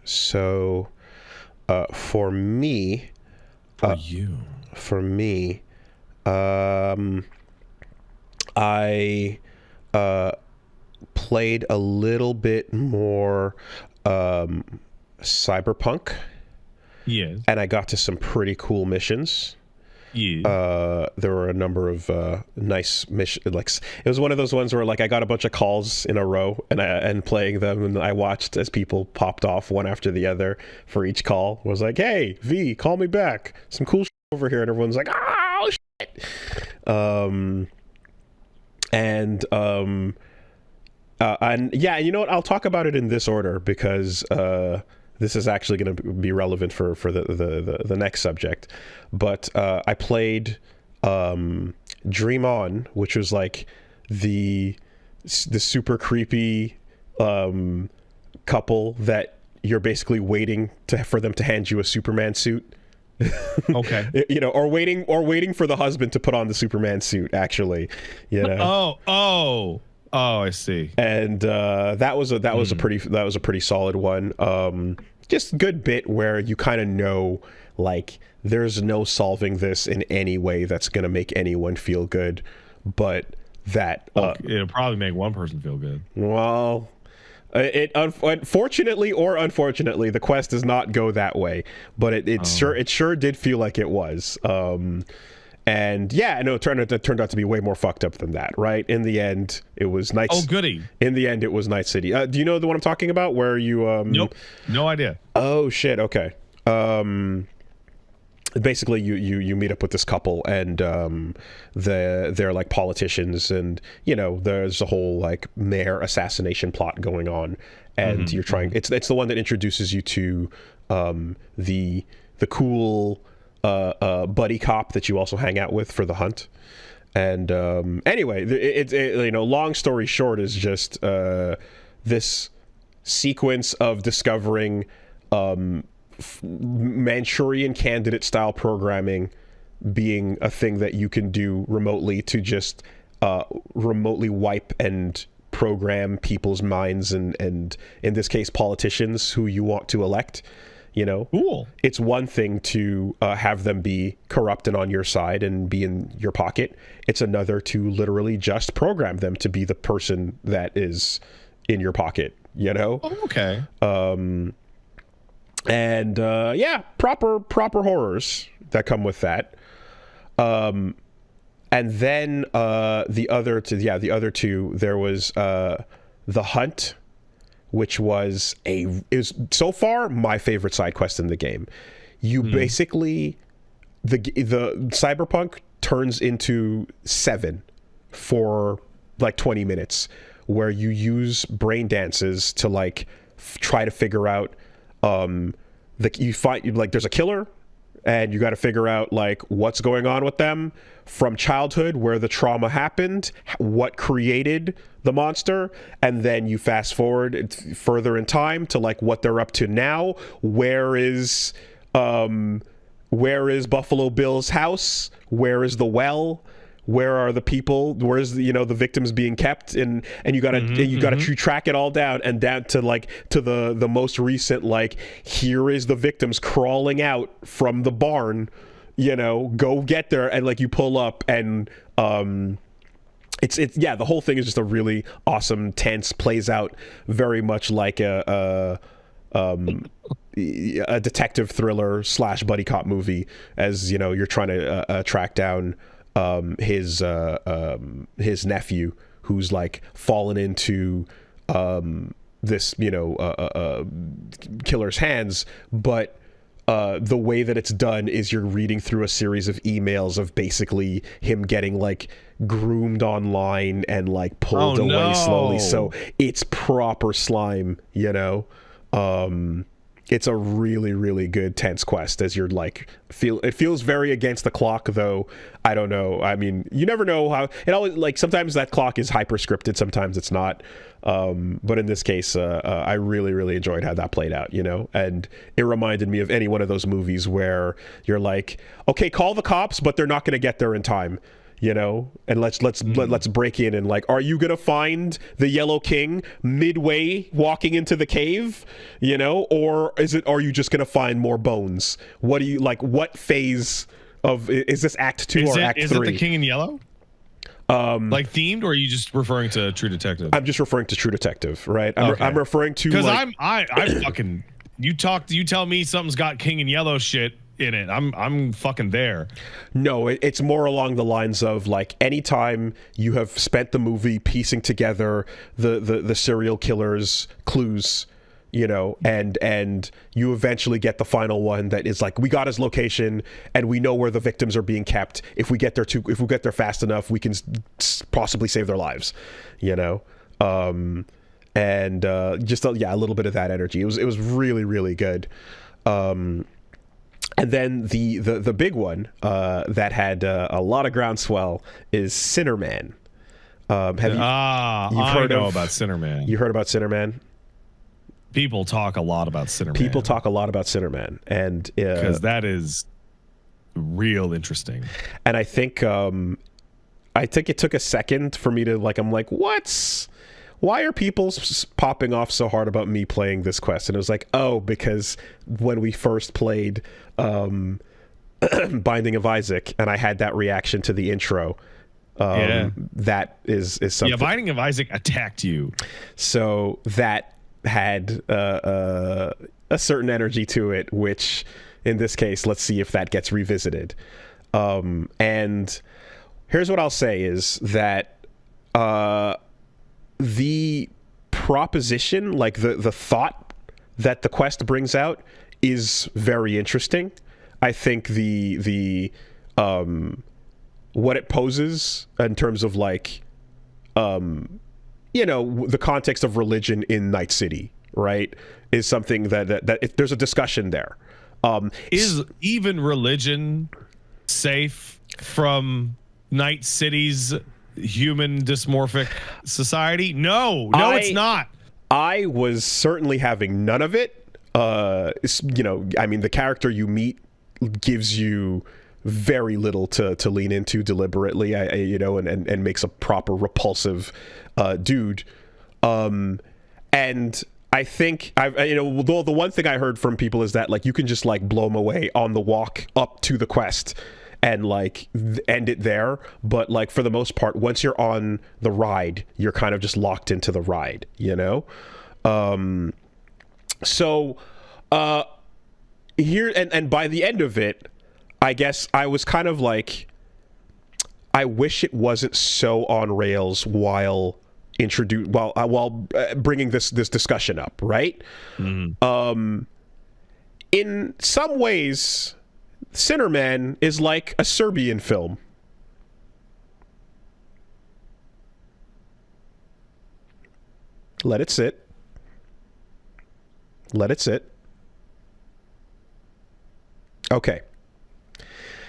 So, for me, For you. for me, I played a little bit more Cyberpunk, Yes. and I got to some pretty cool missions. Yeah. There were a number of nice missions. Like, it was one of those ones where like I got a bunch of calls in a row, and playing them, and I watched as people popped off one after the other for each call. Was like, hey V, call me back. Some cool shit over here, and everyone's like, oh shit. And yeah, you know what? I'll talk about it in this order because this is actually going to be relevant for the next subject. But I played Dream On, which was like the super creepy couple that you're basically waiting for them to hand you a Superman suit. Okay. You know, or waiting for the husband to put on the Superman suit, actually, you know. Oh, I see. And that was a pretty solid one. Just good bit where you kind of know, like, there's no solving this in any way that's gonna make anyone feel good, but that It'll probably make one person feel good. well, unfortunately or unfortunately, the quest does not go that way, but it sure did feel like it was. And yeah, no, it turned out to be way more fucked up than that, right? In the end, it was Night. Oh, goody. In the end, it was Night City. Do you know the one I'm talking about? Where you? Nope, no idea. Oh shit. Okay. Basically, you meet up with this couple, and they're like politicians, and you know there's a whole like mayor assassination plot going on, and you're trying. It's the one that introduces you to the cool buddy cop that you also hang out with for the hunt. And anyway, it you know, long story short is just this sequence of discovering Manchurian candidate style programming being a thing that you can do remotely to just remotely wipe and program people's minds, and in this case politicians who you want to elect. You know, cool. It's one thing to have them be corrupt and on your side and be in your pocket. It's another to literally just program them to be the person that is in your pocket, you know? Oh, okay. And yeah, proper horrors that come with that. And then the other two, there was The Hunt, which is so far my favorite side quest in the game. You basically, the Cyberpunk turns into 7 for like 20 minutes, where you use brain dances to like try to figure out you find like there's a killer, and you got to figure out like what's going on with them from childhood, where the trauma happened, what created the monster, and then you fast forward further in time to like what they're up to now. Where is Buffalo Bill's house? Where is the well? Where are the people? Where is the victims being kept? And you gotta track it all down, and down to like to the most recent, like, here is the victims crawling out from the barn, go get there, and like you pull up, and it's the whole thing is just a really awesome, tense, plays out very much like a detective thriller / buddy cop movie, as you're trying to track down his nephew, who's like fallen into this killer's hands. But the way that it's done is you're reading through a series of emails of basically him getting like groomed online and like pulled away slowly. So it's proper slime, It's a really, really good tense quest, as you're like it feels very against the clock, though. I don't know. I mean, you never know how it always, like, sometimes that clock is hyper scripted, sometimes it's not. But in this case, I really, really enjoyed how that played out, and it reminded me of any one of those movies where you're like, okay, call the cops, but they're not going to get there in time. you know, and let's break in, and like, are you gonna find the Yellow King midway walking into the cave, you know, or are you just gonna find more bones? What do you like? What phase of is this Act 2 or Act 3? Is it the King in Yellow? Like themed, or are you just referring to True Detective? I'm just referring to True Detective, right? I'm referring to, because like, I fucking you tell me something's got King in Yellow shit in it. I'm fucking there. No, it's more along the lines of, like, anytime you have spent the movie piecing together the serial killer's clues, you know, and you eventually get the final one that is like, we got his location and we know where the victims are being kept. If we get there fast enough, we can possibly save their lives, you know. Just a little bit of that energy. It was really, really good. And then the big one that had a lot of groundswell is Sinnerman. I know about Sinnerman. You heard about Sinnerman? People talk a lot about Sinnerman. People talk a lot about Sinnerman, and because that is real interesting. And I think it took a second for me to, like, I'm like, why are people popping off so hard about me playing this quest? And it was like, oh, because when we first played Binding of Isaac, and I had that reaction to the intro, that is something. Yeah, Binding of Isaac attacked you. So that had a certain energy to it, which in this case, let's see if that gets revisited. And here's what I'll say is that the proposition, like the thought that the quest brings out, is very interesting. I think the what it poses in terms of, like, you know, the context of religion in Night City, right, is something that there's a discussion there. Is even religion safe from Night City's human dysmorphic society? No, it's not. I was certainly having none of it. You know, I mean, the character you meet gives you very little to lean into deliberately, you know, and makes a proper repulsive dude. And I think you know, the one thing I heard from people is that, like, you can just, like, blow them away on the walk up to the quest and, like, end it there. But, like, for the most part, once you're on the ride, you're kind of just locked into the ride, you know? So here, and by the end of it, I guess I was kind of like, I wish it wasn't so on rails while bringing this discussion up, right? Mm-hmm. In some ways, Sinnerman is like a Serbian film. Let it sit. Let it sit. Okay.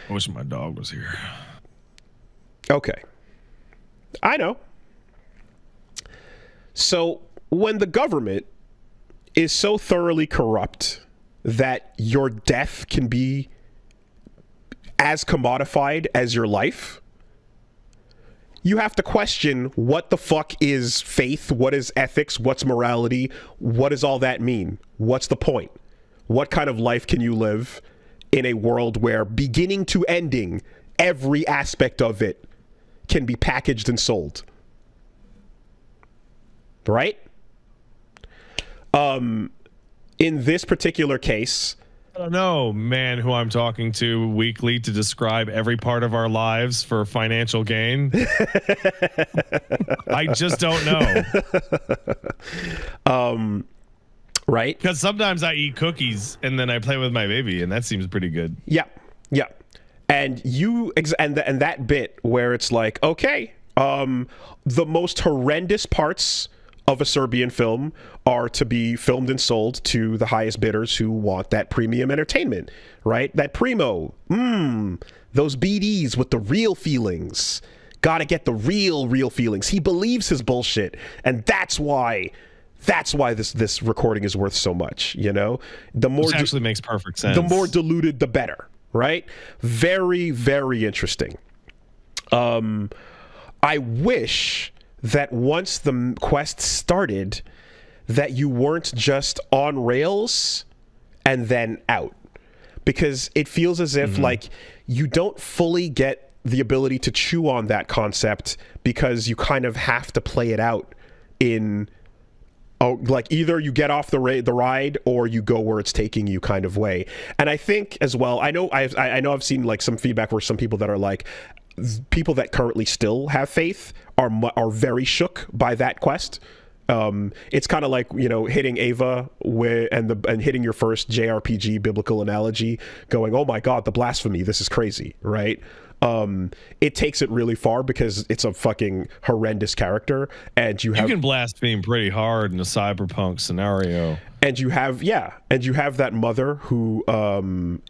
I wish my dog was here. Okay. I know. So when the government is so thoroughly corrupt that your death can be as commodified as your life, you have to question, what the fuck is faith? What is ethics? What's morality? What does all that mean? What's the point? What kind of life can you live in a world where, beginning to ending, every aspect of it can be packaged and sold? Right? In this particular case, I don't know, man, who I'm talking to weekly to describe every part of our lives for financial gain. I just don't know. Right? Because sometimes I eat cookies and then I play with my baby, and that seems pretty good. Yeah. And and that bit where it's like, okay, the most horrendous parts of a Serbian film are to be filmed and sold to the highest bidders who want that premium entertainment, right? That primo, those BDs with the real feelings. Gotta get the real feelings. He believes his bullshit, and that's why this recording is worth so much, you know? The more, which actually makes perfect sense. The more diluted, the better, right? Very, very interesting. I wish that once the quest started, that you weren't just on rails and then out, because it feels as if like you don't fully get the ability to chew on that concept, because you kind of have to play it out in like either you get off the ride or you go where it's taking you kind of way. And I think as well, I know I've seen like some feedback where some people that are like, people that currently still have faith are very shook by that quest. It's kind of like, you know, hitting Ava and hitting your first JRPG biblical analogy, going, oh my god, the blasphemy, this is crazy, right? It takes it really far because it's a fucking horrendous character, and you can blaspheme pretty hard in a cyberpunk scenario. And you have that mother who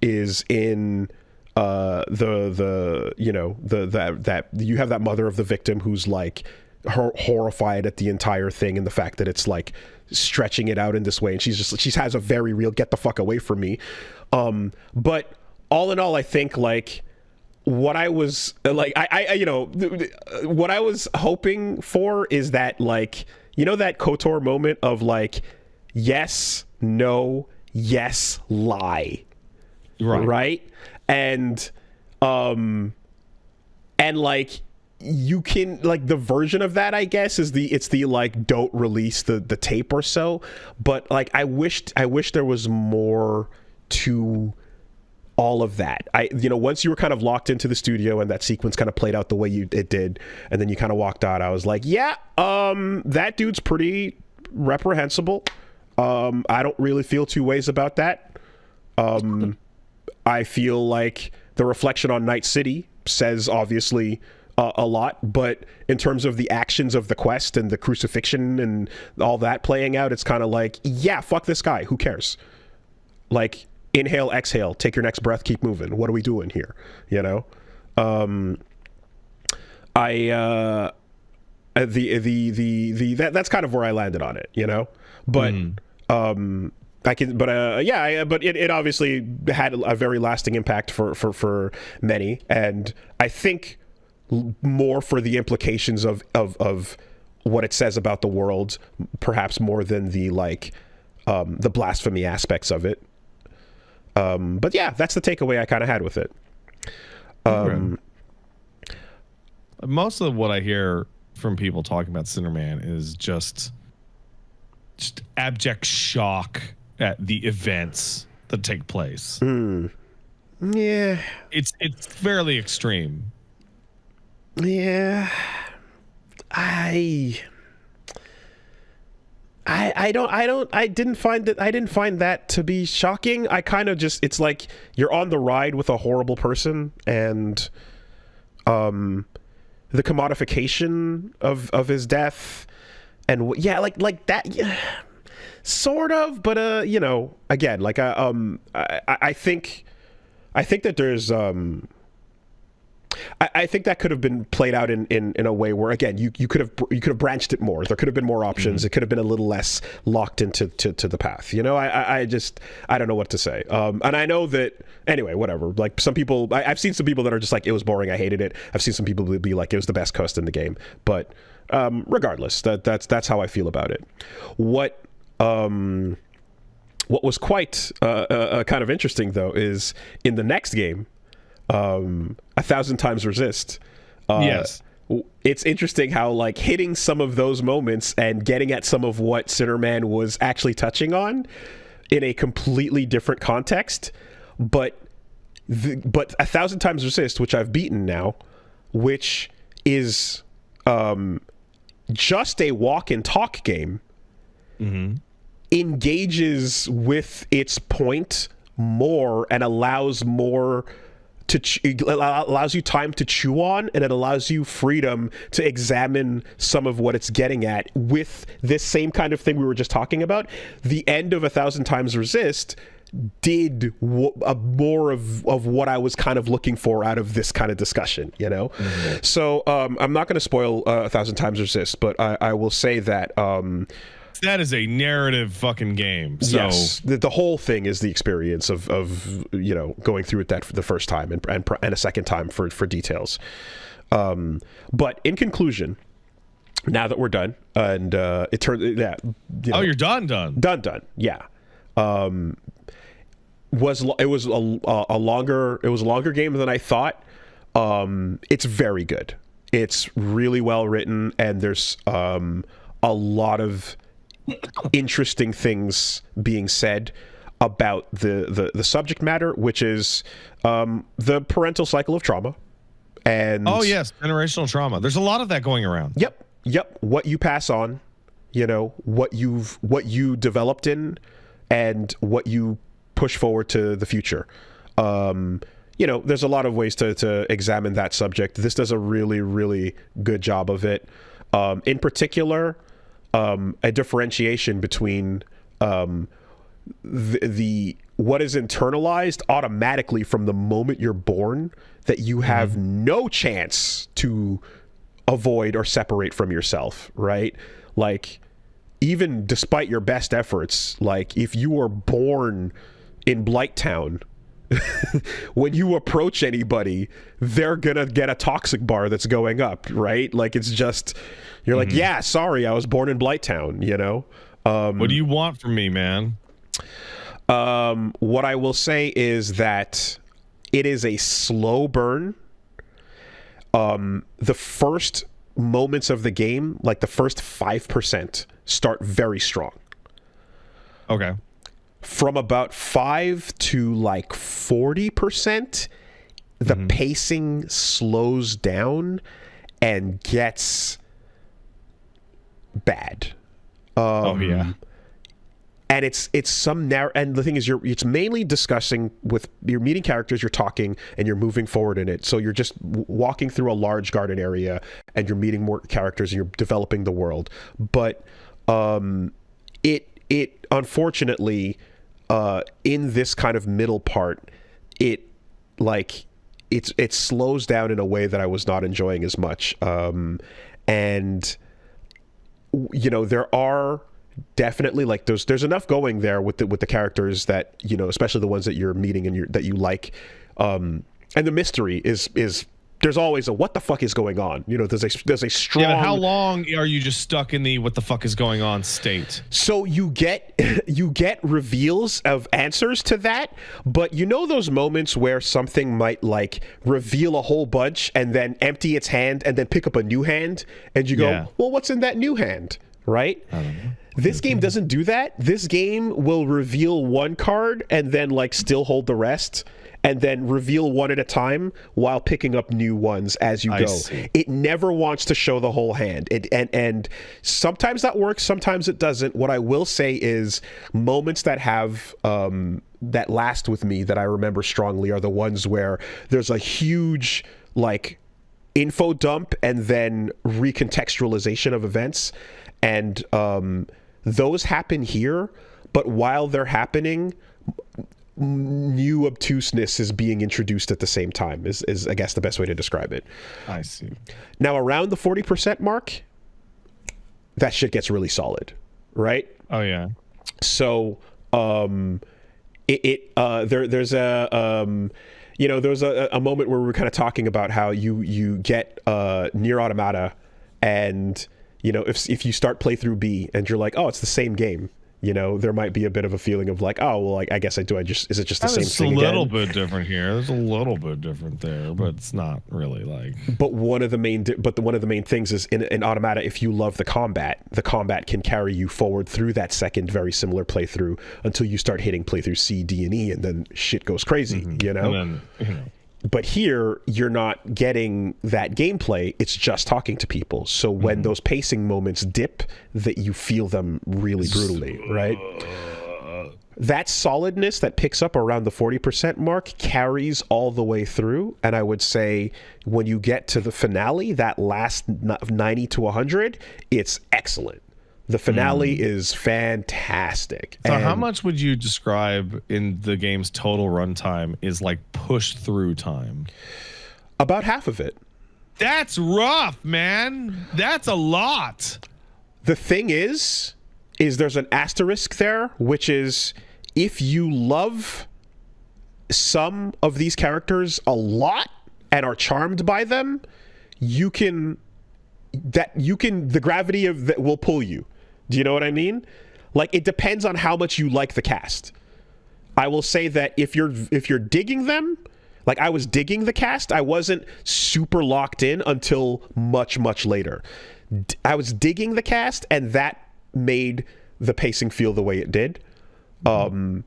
is in you have that mother of the victim who's like horrified at the entire thing and the fact that it's like stretching it out in this way, and she has a very real get the fuck away from me. But all in all, I think like what I was like, what I was hoping for is that, like, you know, that KOTOR moment of like, yes, no, yes, lie, right? And like, you can, like, the version of that, I guess, is it's the like, don't release the tape or so. But like, I wish there was more to all of that. Once you were kind of locked into the studio and that sequence kind of played out the way it did, and then you kind of walked out, I was like, yeah, that dude's pretty reprehensible. I don't really feel two ways about that. I feel like the reflection on Night City says obviously a lot, but in terms of the actions of the quest and the crucifixion and all that playing out, it's kind of like, yeah, fuck this guy, who cares? Like, inhale, exhale, take your next breath, keep moving. What are we doing here? You know? That's kind of where I landed on it, you know? But it obviously had a very lasting impact for many, and I think more for the implications of what it says about the world, perhaps more than the blasphemy aspects of it. But yeah, that's the takeaway I kind of had with it. Most of what I hear from people talking about Cinderman is just abject shock at the events that take place. Yeah, it's fairly extreme. Yeah, I didn't find that to be shocking. I kind of just, it's like you're on the ride with a horrible person, and the commodification of his death, and like that, yeah, sort of. But again, like I think that there's I think that could have been played out in a way where, again, you could have branched it more. There could have been more options. It could have been a little less locked into the path. You know, I don't know what to say. And I know that, anyway, whatever. Like, some people, I've seen some people that are just like, it was boring, I hated it. I've seen some people be like, it was the best quest in the game. But regardless, that's how I feel about it. What was quite kind of interesting, though, is in the next game, 1,000 Times Resist. Yes. It's interesting how, like, hitting some of those moments and getting at some of what Cinderman was actually touching on in a completely different context, but 1,000 Times Resist, which I've beaten now, which is just a walk and talk game, engages with its point more and allows more it allows you time to chew on, and it allows you freedom to examine some of what it's getting at with this same kind of thing we were just talking about. The end of 1,000 Times Resist did more of what I was kind of looking for out of this kind of discussion, you know? So I'm not going to spoil 1,000 Times Resist, but I will say that that is a narrative fucking game. So. Yes, the whole thing is the experience of going through it the first time and a second time for details. But in conclusion, now that we're done, and it turned, yeah. You're done. Done. Yeah. It was a longer game than I thought. It's very good. It's really well written, and there's a lot of interesting things being said about the subject matter, which is the parental cycle of trauma. And yes, generational trauma. There's a lot of that going around. Yep. What you pass on, what you developed in, and what you push forward to the future. There's a lot of ways to examine that subject. This does a really, really good job of it. In particular, a differentiation between the what is internalized automatically from the moment you're born that you have no chance to avoid or separate from yourself, right? Like, even despite your best efforts, like if you were born in Blighttown, when you approach anybody, they're gonna get a toxic bar that's going up, right? Like, it's just, you're like, yeah, sorry, I was born in Blighttown, What do you want from me, man? What I will say is that it is a slow burn. The first moments of the game, like the first 5%, start very strong. Okay. From about 5 to like 40%, the pacing slows down and gets bad. And it's some and the thing is, it's mainly discussing with, you're meeting characters, you're talking, and you're moving forward in it. So you're just walking through a large garden area, and you're meeting more characters, and you're developing the world. But it unfortunately, in this kind of middle part, it slows down in a way that I was not enjoying as much. And there are definitely, like, there's enough going there with the characters that, especially the ones that you're meeting and that you like, and the mystery is there's always a what the fuck is going on. There's a strong. Yeah, how long are you just stuck in the what the fuck is going on state? So you get reveals of answers to that, but those moments where something might like reveal a whole bunch and then empty its hand and then pick up a new hand, and you go, well, what's in that new hand, right? I don't know. This game doesn't do that. This game will reveal one card and then like still hold the rest, and then reveal one at a time while picking up new ones as you go. It never wants to show the whole hand. And sometimes that works, sometimes it doesn't. What I will say is moments that have that last with me that I remember strongly are the ones where there's a huge like info dump and then recontextualization of events, and those happen here, but while they're happening, new obtuseness is being introduced at the same time, is I guess the best way to describe it. I see. Now, around the 40% mark, that shit gets really solid, right? Oh yeah. So there's a moment where we were kind of talking about how you get Nier Automata, and if you start playthrough B and you're like, oh, it's the same game, there might be a bit of a feeling of like, oh, well, like, I guess is it just the same thing again? It's a little bit different here. There's a little bit different there, but it's not really like. But one of the main things is in Automata, if you love the combat can carry you forward through that second very similar playthrough until you start hitting playthrough C, D, and E, and then shit goes crazy, And then, But here, you're not getting that gameplay. It's just talking to people. So when those pacing moments dip, that you feel them really brutally, right? That solidness that picks up around the 40% mark carries all the way through. And I would say when you get to the finale, that last 90 to 100, it's excellent. The finale is fantastic. So how much would you describe in the game's total runtime is like push through time? About half of it. That's rough, man. That's a lot. The thing is there's an asterisk there, which is if you love some of these characters a lot and are charmed by them, you can the gravity of that will pull you. Do you know what I mean? Like, it depends on how much you like the cast. I will say that if you're digging them, like I was digging the cast, I wasn't super locked in until much later. I was digging the cast, and that made the pacing feel the way it did. And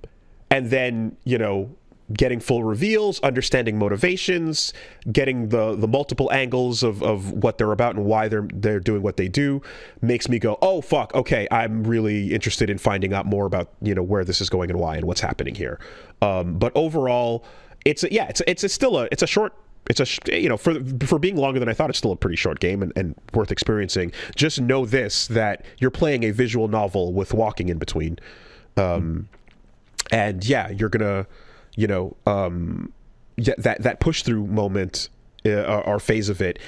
then, you know, getting full reveals, understanding motivations, getting the multiple angles of what they're about and why they're doing what they do makes me go, oh fuck, okay, I'm really interested in finding out more about, you know, where this is going and why and what's happening here. But overall, it's a short, you know, for being longer than I thought, it's still a pretty short game and worth experiencing. Just know this, that you're playing a visual novel with walking in between. And yeah, you're gonna, you know, that push through moment or phase of it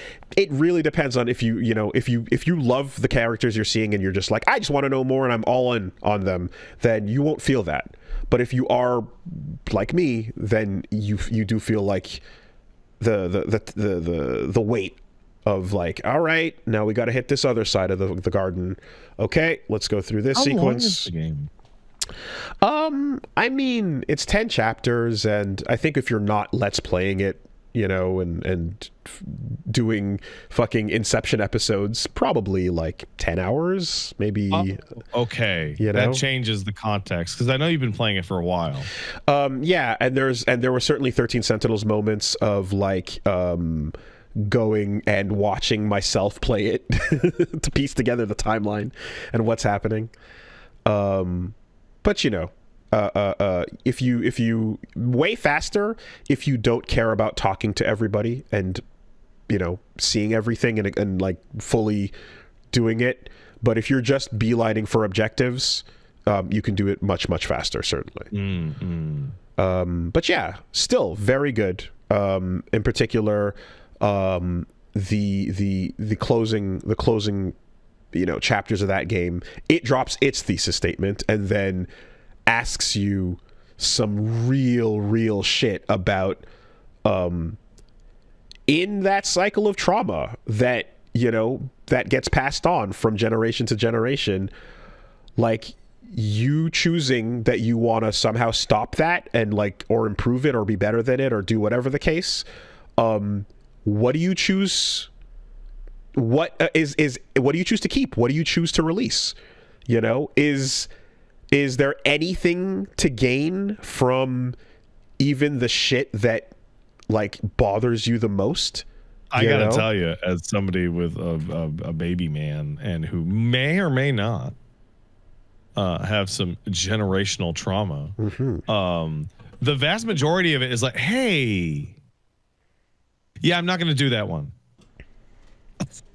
really depends on if you love the characters you're seeing and you're just like, I just want to know more and I'm all in on them, then you won't feel that. But if you are like me, then you do feel like the weight of like, all right, now we got to hit this other side of the garden. Okay, let's go through this sequence. How long is the game? I mean, it's 10 chapters, and I think if you're not let's playing it, you know, and doing fucking Inception episodes, probably like 10 hours, maybe. Okay, you know? That changes the context, because I know you've been playing it for a while. Yeah, and there were certainly 13 Sentinels moments of like going and watching myself play it to piece together the timeline and what's happening. But you know, if you way faster if you don't care about talking to everybody and, you know, seeing everything and like fully doing it. But if you're just beelining for objectives, you can do it much faster, certainly. But yeah, still very good. In particular, the closing, you know, chapters of that game, it drops its thesis statement and then asks you some real shit about in that cycle of trauma that, you know, that gets passed on from generation to generation, like you choosing that you want to somehow stop that and like, or improve it or be better than it or do whatever the case. What do you choose? What what do you choose to keep? What do you choose to release? You know, is there anything to gain from even the shit that like bothers you the most? I gotta tell you, as somebody with a baby man and who may or may not have some generational trauma, the vast majority of it is like, hey, yeah, I'm not gonna do that one.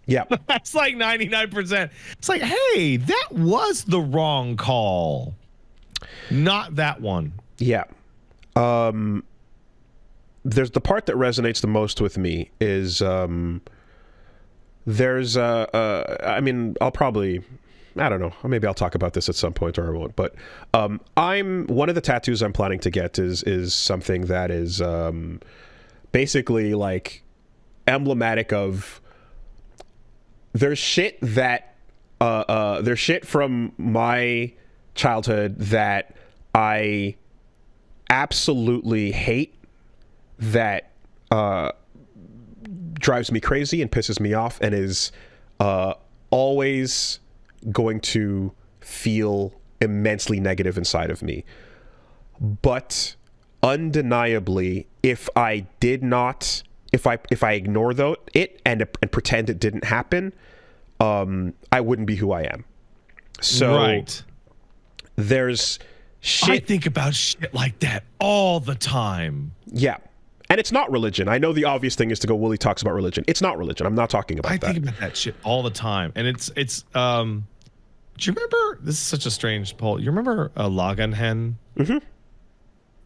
Yeah. That's like 99%. It's like, hey, that was the wrong call. Not that one. Yeah. There's the part that resonates the most with me is there's I mean, I don't know, maybe I'll talk about this at some point or I won't, but I'm one of the tattoos I'm planning to get is something that is basically like emblematic of there's shit that there's shit from my childhood that I absolutely hate, that drives me crazy and pisses me off and is always going to feel immensely negative inside of me. But undeniably, if I ignore it and pretend it didn't happen, I wouldn't be who I am. So right. There's shit. I think about shit like that all the time. Yeah. And it's not religion. I know the obvious thing is to go, Woolie talks about religion. It's not religion. I'm not talking about that. I think about that shit all the time. And it's do you remember, this is such a strange poll, you remember Laganhen? Mm-hmm.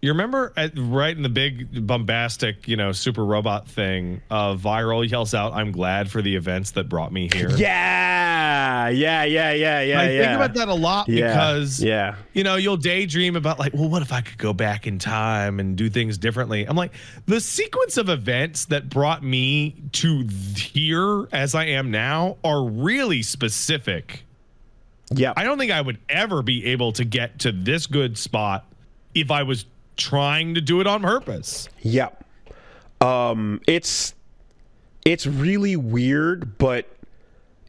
You remember right in the big bombastic, you know, super robot thing, Viral yells out, "I'm glad for the events that brought me here." Yeah. I think about that a lot because, yeah. You'll daydream about like, well, what if I could go back in time and do things differently? I'm like, the sequence of events that brought me to here as I am now are really specific. Yeah. I don't think I would ever be able to get to this good spot if I was trying to do it on purpose. Yeah. It's really weird, but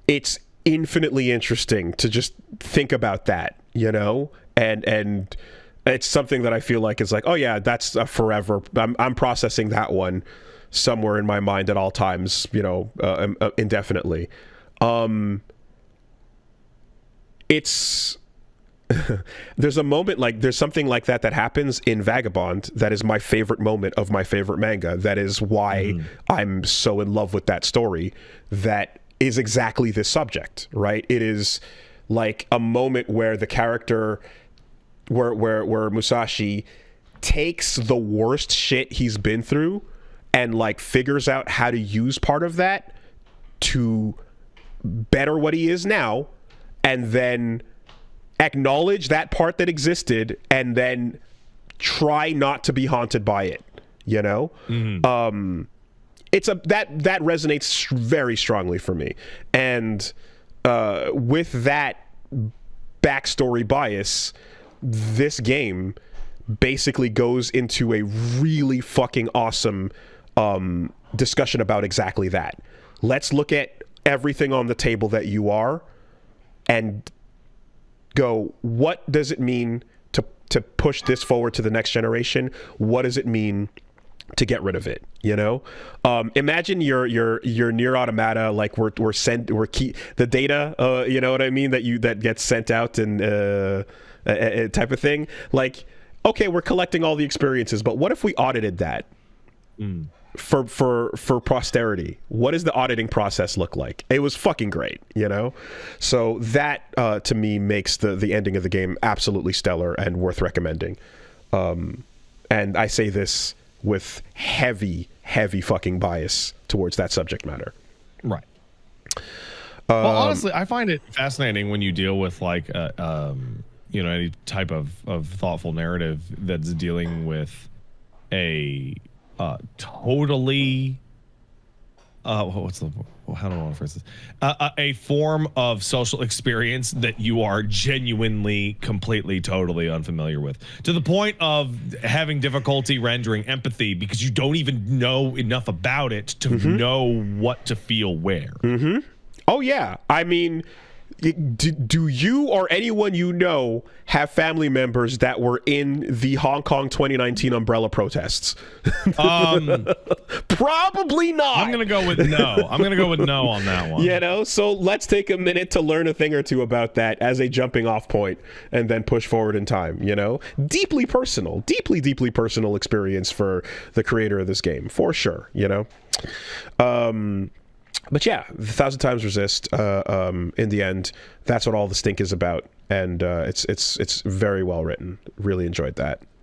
it's infinitely interesting to just think about that, and it's something that I feel like is like, oh yeah, that's a forever. I'm processing that one somewhere in my mind at all times, indefinitely. It's there's a moment there's something like that happens in Vagabond that is my favorite moment of my favorite manga. That is why I'm so in love with that story. That is exactly this subject, right? It is like a moment where the character, where Musashi takes the worst shit he's been through and figures out how to use part of that to better what he is now, and then acknowledge that part that existed and then try not to be haunted by it, it's that resonates very strongly for me. And with that backstory bias, this game basically goes into a really fucking awesome discussion about exactly that. Let's look at everything on the table that you are and go, what does it mean to push this forward to the next generation? What does it mean to get rid of it? Imagine your near automata, the data, you know what I mean, that gets sent out and type of thing. Like, okay, we're collecting all the experiences, but what if we audited that? For posterity? What does the auditing process look like? It was fucking great, so that to me makes the ending of the game absolutely stellar and worth recommending. And I say this with heavy fucking bias towards that subject matter. Right. Well, honestly, I find it fascinating when you deal with any type of thoughtful narrative that's dealing with a totally how do I want to phrase this? A form of social experience that you are genuinely, completely, totally unfamiliar with, to the point of having difficulty rendering empathy because you don't even know enough about it to know what to feel where. Oh yeah, I mean, do you or anyone have family members that were in the Hong Kong 2019 umbrella protests? Probably not. I'm gonna go with no. I'm gonna go with no on that one. So let's take a minute to learn a thing or two about that as a jumping off point and then push forward in time. Deeply personal experience for the creator of this game, for sure. But yeah, 1,000 Times Resist. In the end, that's what all the stink is about, and it's very well written. Really enjoyed that.